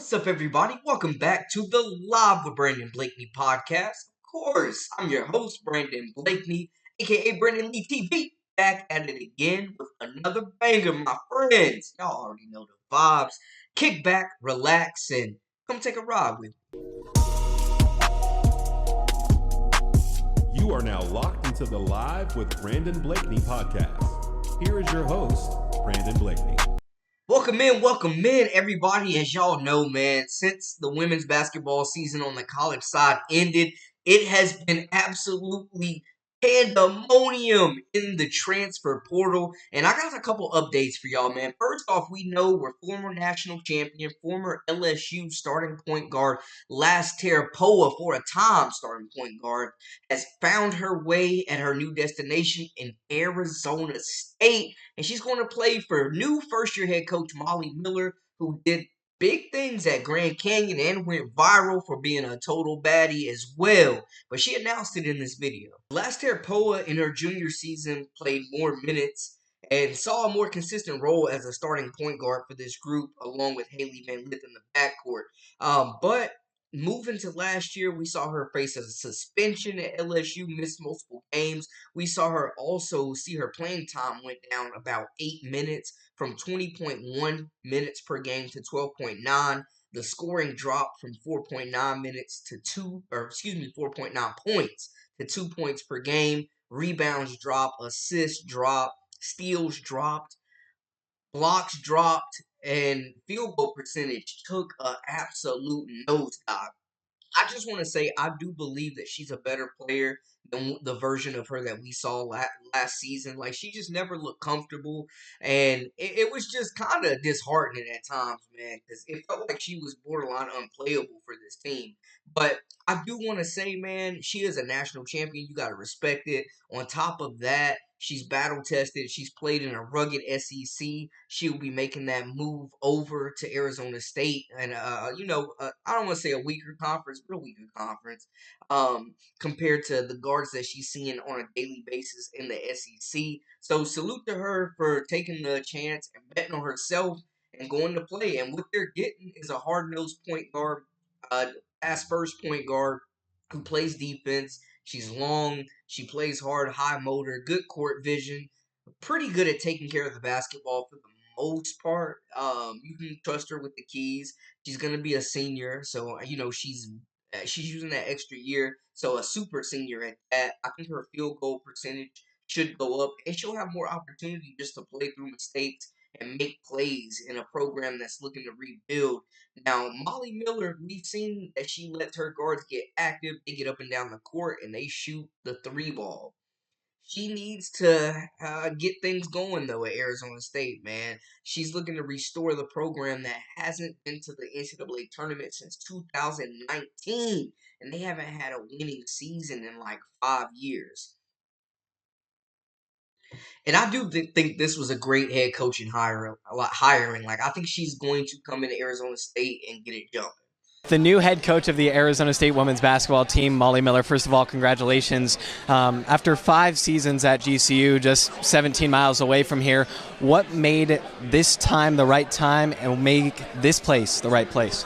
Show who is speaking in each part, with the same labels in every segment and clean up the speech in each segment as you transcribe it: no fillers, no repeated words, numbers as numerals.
Speaker 1: What's up, everybody? Welcome back to the Live with Brandon Blakeney podcast. Of course, I'm your host, Brandon Blakeney, aka Brandon Lee TV, back at it again with another banger, my friends. Y'all already know the vibes. Kick back, relax, and come take a ride with me.
Speaker 2: You are now locked into the Live with Brandon Blakeney podcast. Here is your host, Brandon Blakeney.
Speaker 1: Welcome in, everybody. As y'all know, man, since the women's basketball season on the college side ended, it has been absolutely pandemonium in the transfer portal. And I got a couple updates for y'all, man. First off, we know we're former national champion, former LSU starting point guard, Last Terapoa, for a time starting point guard, has found her way at her new destination in Arizona State. And she's going to play for new first-year head coach Molly Miller, who did big things at Grand Canyon and went viral for being a total baddie as well. But she announced it in this video. Last Terapoa in her junior season played more minutes and saw a more consistent role as a starting point guard for this group, along with Haley Van Lith in the backcourt. But moving to last year, we saw her face a suspension at LSU, missed multiple games. We saw her also see her playing time went down about 8 minutes from 20.1 minutes per game to 12.9. The scoring dropped from 4.9 minutes to 4.9 points to 2 points per game. Rebounds dropped, assists dropped, steals dropped, blocks dropped, and field goal percentage took an absolute nosedive. I just want to say I do believe that she's a better player than the version of her that we saw last season. Like, she just never looked comfortable, and it was just kind of disheartening at times, man, because it felt like she was borderline unplayable for this team. But I do want to say, man, she is a national champion. You got to respect it. On top of that, she's battle tested. She's played in a rugged SEC. She'll be making that move over to Arizona State, and I don't want to say a weaker conference, but a weaker conference, compared to the guards that she's seeing on a daily basis in the SEC. So salute to her for taking the chance and betting on herself and going to play. And what they're getting is a hard-nosed point guard, pass first point guard who plays defense. She's long. She plays hard, high motor, good court vision, pretty good at taking care of the basketball for the most part. You can trust her with the keys. She's gonna be a senior, so she's using that extra year, so a super senior at that. I think her field goal percentage should go up, and she'll have more opportunity just to play through mistakes and make plays in a program that's looking to rebuild. Now, Molly Miller, we've seen that she lets her guards get active. They get up and down the court, and they shoot the three ball. She needs to get things going, though, at Arizona State, man. She's looking to restore the program that hasn't been to the NCAA tournament since 2019, and they haven't had a winning season in like 5 years. And I do think this was a great head coaching hiring. Like, I think she's going to come into Arizona State and get it jumping.
Speaker 3: The new head coach of the Arizona State women's basketball team, Molly Miller, first of all, congratulations. After 5 seasons at GCU, just 17 miles away from here, what made this time the right time and make this place the right place?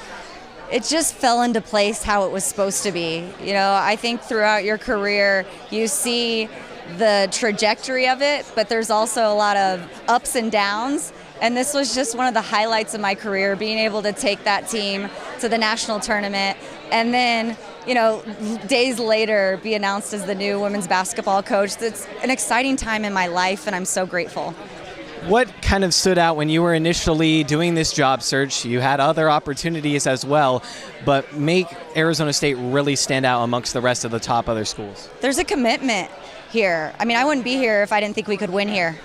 Speaker 4: It just fell into place how it was supposed to be. You know, I think throughout your career, you see the trajectory of it, but there's also a lot of ups and downs. And this was just one of the highlights of my career, being able to take that team to the national tournament and then, days later be announced as the new women's basketball coach. That's an exciting time in my life, and I'm so grateful.
Speaker 3: What kind of stood out when you were initially doing this job search? You had other opportunities as well, but make Arizona State really stand out amongst the rest of the top other schools?
Speaker 4: There's a commitment here. I mean, I wouldn't be here if I didn't think we could win here.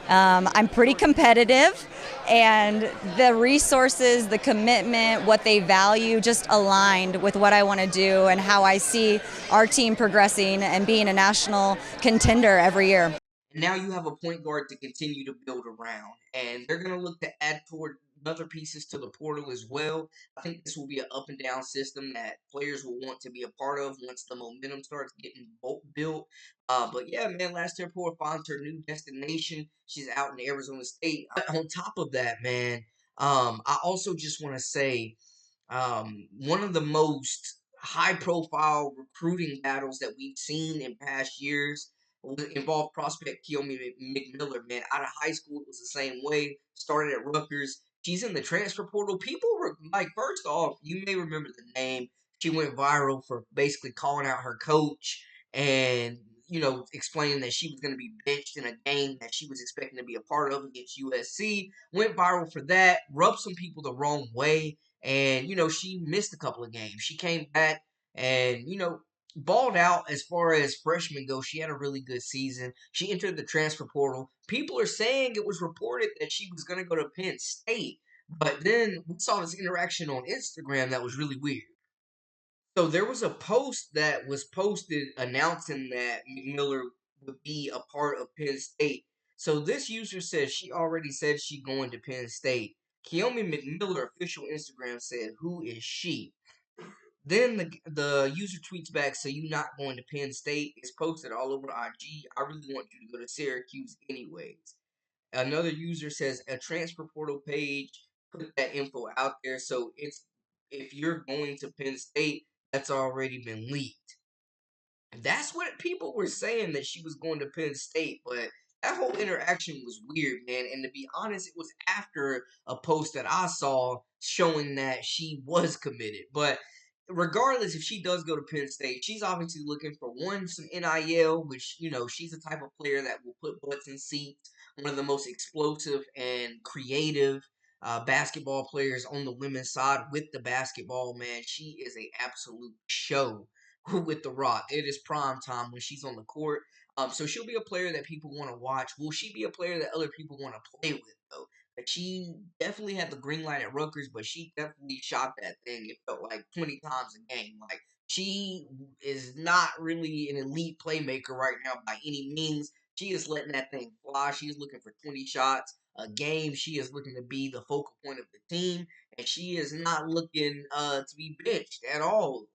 Speaker 4: I'm pretty competitive, and the resources, the commitment, what they value just aligned with what I want to do and how I see our team progressing and being a national contender every year.
Speaker 1: Now you have a point guard to continue to build around, and they're going to look to add toward other pieces to the portal as well. I think this will be an up and down system that players will want to be a part of once the momentum starts getting built. But yeah, man, Last Year Poor finds her new destination. She's out in Arizona State. On top of that, man, I also just want to say One of the most high profile recruiting battles that we've seen in past years involved prospect Kyomi Mcmiller, man. Out of high school, it was the same way. Started at Rutgers. She's in the transfer portal. People were like, first off, you may remember the name. She went viral for basically calling out her coach and, explaining that she was going to be benched in a game that she was expecting to be a part of against USC. Went viral for that, rubbed some people the wrong way, and, she missed a couple of games. She came back and, balled out as far as freshmen go. She had a really good season. She entered the transfer portal. People are saying it was reported that she was going to go to Penn State, but then we saw this interaction on Instagram that was really weird. So there was a post that was posted announcing that McMiller would be a part of Penn State. So this user says she already said she going to Penn State. Kyomi McMiller official Instagram said, "Who is she?" Then the user tweets back, "So you not going to Penn State?" It's posted all over IG. "I really want you to go to Syracuse anyways." Another user says a transfer portal page put that info out there. So it's if you're going to Penn State, that's already been leaked. That's what people were saying, that she was going to Penn State, but that whole interaction was weird, man. And to be honest, it was after a post that I saw showing that she was committed. But regardless, if she does go to Penn State, she's obviously looking for some NIL, which, she's the type of player that will put butts in seats. One of the most explosive and creative basketball players on the women's side with the basketball, man. She is a absolute show with the Rock. It is prime time when she's on the court. So she'll be a player that people want to watch. Will she be a player that other people want to play with, though? But she definitely had the green light at Rutgers, but she definitely shot that thing. It felt like 20 times a game. Like, she is not really an elite playmaker right now by any means. She is letting that thing fly. She's looking for 20 shots a game. She is looking to be the focal point of the team, and she is not looking to be benched at all.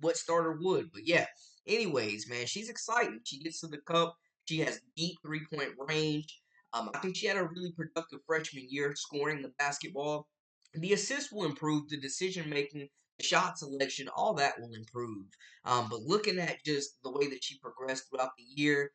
Speaker 1: What starter would, but yeah. Anyways, man, she's exciting. She gets to the cup. She has deep 3-point range. I think she had a really productive freshman year scoring the basketball. The assists will improve. The decision making, the shot selection, all that will improve. But looking at just the way that she progressed throughout the year,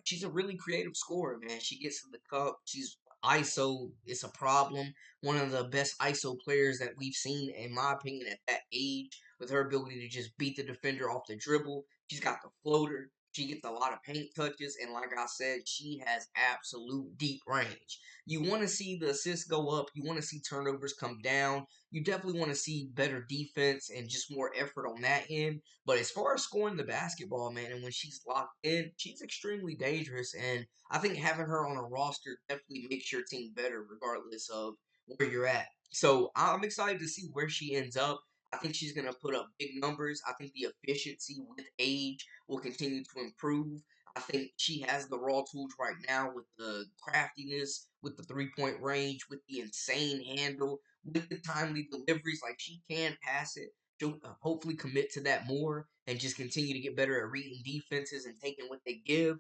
Speaker 1: she's a really creative scorer, man. She gets to the cup. She's ISO. It's a problem. One of the best ISO players that we've seen, in my opinion, at that age, with her ability to just beat the defender off the dribble. She's got the floater. She gets a lot of paint touches, and like I said, she has absolute deep range. You want to see the assists go up. You want to see turnovers come down. You definitely want to see better defense and just more effort on that end. But as far as scoring the basketball, man, and when she's locked in, she's extremely dangerous. And I think having her on a roster definitely makes your team better, regardless of where you're at. So I'm excited to see where she ends up. I think she's going to put up big numbers. I think the efficiency with age will continue to improve. I think she has the raw tools right now with the craftiness, with the 3-point range, with the insane handle, with the timely deliveries. Like, she can pass it. She'll hopefully commit to that more and just continue to get better at reading defenses and taking what they give.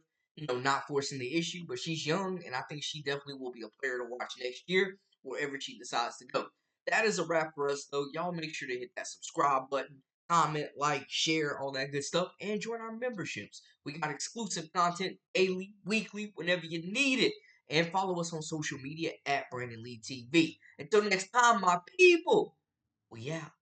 Speaker 1: Not forcing the issue, but she's young, and I think she definitely will be a player to watch next year, wherever she decides to go. That is a wrap for us, though. Y'all make sure to hit that subscribe button, comment, like, share, all that good stuff, and join our memberships. We got exclusive content daily, weekly, whenever you need it. And follow us on social media at Brandon Lee TV. Until next time, my people, we out.